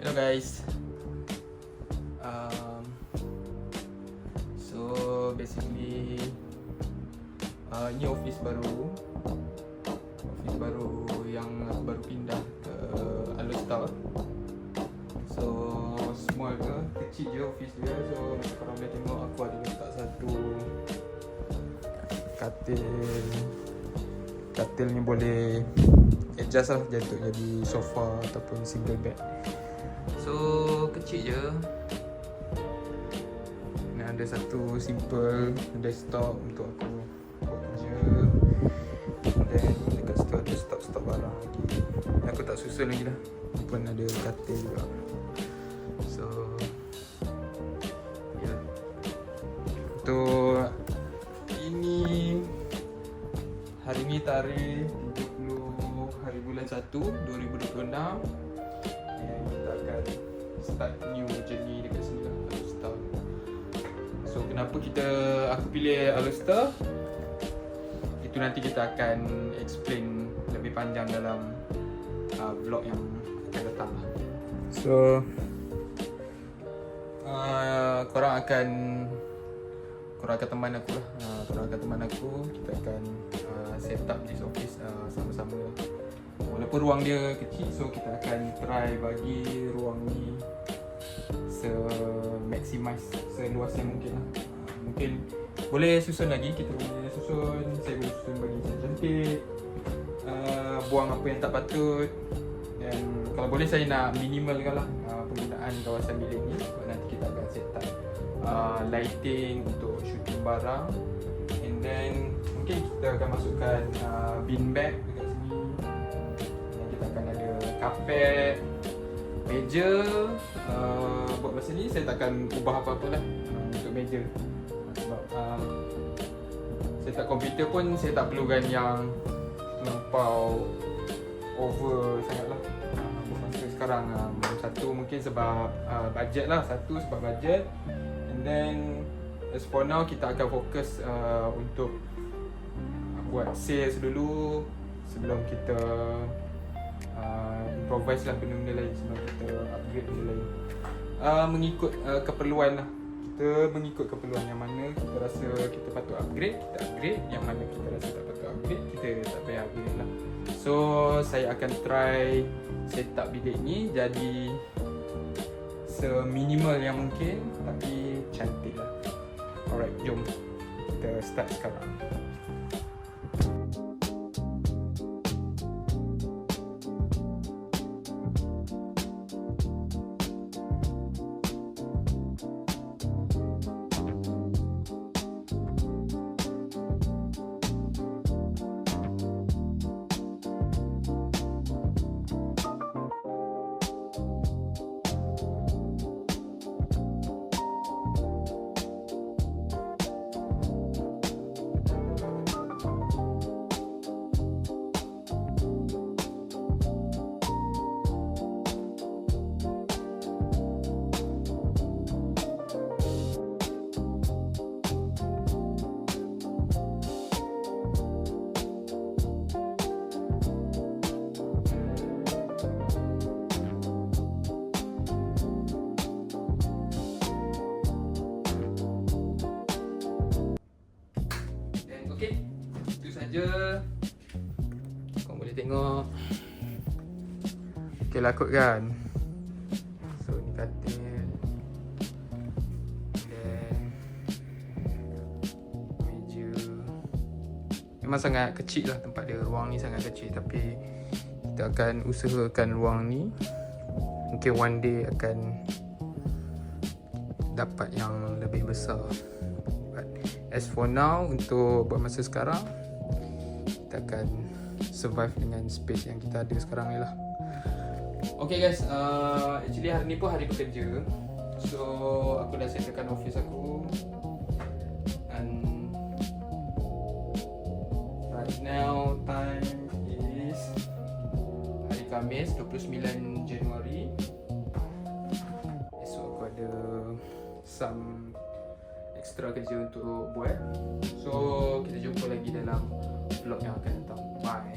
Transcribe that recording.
Hello guys. Um, so basically ni office baru yang aku baru pindah ke Alostar. So small ke, kecil je office dia. So macam korang boleh tengok, aku ada letak satu katil ni boleh adjust lah jadi sofa ataupun single bed. So kecil je. Ni ada satu simple desktop untuk aku buat kerja. Dan dekat situ ada stok barang lagi. Ni aku tak susun lagi dah. Ni pun ada katil juga. So ya. Untuk ini, hari ni tarikh 30 hari bulan 1 2026. And kita akan start new journey dekat sini lah, Alostar. So kenapa aku pilih Alostar, itu nanti kita akan explain lebih panjang dalam vlog yang akan datang lah. So korang akan teman aku lah. Korang akan teman aku. Kita akan set up this office sama-sama. Walaupun ruang dia kecil, so kita akan try bagi ruang ni se-maximize, seluas yang mungkin lah. Mungkin boleh susun lagi, kita boleh susun. Saya boleh susun bagi cantik, buang apa yang tak patut. Dan kalau boleh saya nak minimalkan lah penggunaan kawasan bilik ni. Nanti kita akan set up lighting untuk shooting barang. And then mungkin kita akan masukkan bin bag dekat sini. Dan kita akan ada karpet, meja. Buat masa ni saya takkan ubah apa-apa lah untuk meja. Sebab saya tak komputer pun, saya tak perlukan yang terlampau over sangat lah. Masa sekarang satu mungkin sebab budget lah. Satu sebab budget. And then as for now, kita akan fokus untuk buat sales dulu sebelum kita improvise lah benda-benda lain, sebelum kita upgrade benda lain. Mengikut keperluan lah. Kita mengikut keperluan, yang mana kita rasa kita patut upgrade, kita upgrade. Yang mana kita rasa tak patut upgrade, kita tak payah upgrade lah. So saya akan try set up bilik ni jadi seminimal yang mungkin, tapi cantik lah. Alright, jom kita start sekarang. Okay, itu saja. Korang boleh tengok. Okay lah kot kan. So ni katil. Then meja. Memang sangat kecil lah tempat dia. Ruang ni sangat kecil, tapi kita akan usahakan ruang ni mungkin one day akan dapat yang lebih besar. As for now, untuk buat masa sekarang, kita akan survive dengan space yang kita ada sekarang ni lah. Okay guys, actually hari ni pun hari bekerja. So aku dah settlekan office aku. And right now time is hari Khamis 29 Januari. Esok aku ada some extra kerja untuk buat. So kita jumpa lagi dalam vlog yang akan datang. Bye.